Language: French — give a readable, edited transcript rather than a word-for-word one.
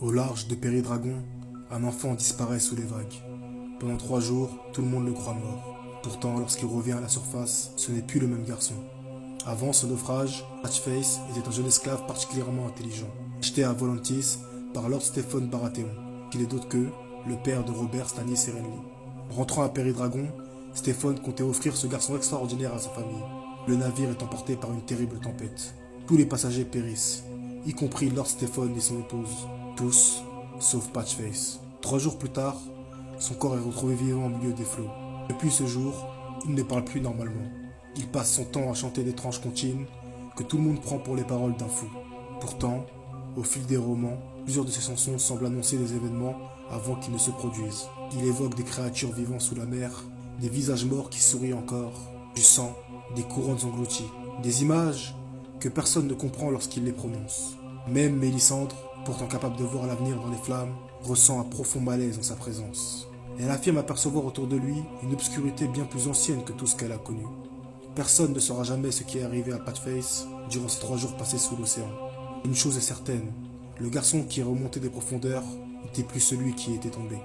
Au large de Péridragon, un enfant disparaît sous les vagues. Pendant 3 jours, tout le monde le croit mort. Pourtant, lorsqu'il revient à la surface, ce n'est plus le même garçon. Avant ce naufrage, Patchface était un jeune esclave particulièrement intelligent, acheté à Volantis par Lord Stephen Baratheon, qui n'est d'autre que le père de Robert Stannis et Renly. Rentrant à Péridragon, Stephen comptait offrir ce garçon extraordinaire à sa famille. Le navire est emporté par une terrible tempête. Tous les passagers périssent, y compris Lord Stephen et son épouse. Tous, sauf Patchface. 3 jours plus tard, son corps est retrouvé vivant au milieu des flots. Depuis ce jour, il ne parle plus normalement. Il passe son temps à chanter d'étranges comptines que tout le monde prend pour les paroles d'un fou. Pourtant, au fil des romans, plusieurs de ses chansons semblent annoncer des événements avant qu'ils ne se produisent. Il évoque des créatures vivant sous la mer, des visages morts qui sourient encore, du sang, des couronnes englouties, des images que personne ne comprend lorsqu'il les prononce. Même Mélisandre, pourtant capable de voir l'avenir dans les flammes, ressent un profond malaise en sa présence. Elle affirme apercevoir autour de lui une obscurité bien plus ancienne que tout ce qu'elle a connu. Personne ne saura jamais ce qui est arrivé à Patchface durant ces 3 jours passés sous l'océan. Une chose est certaine, le garçon qui est remonté des profondeurs n'était plus celui qui était tombé.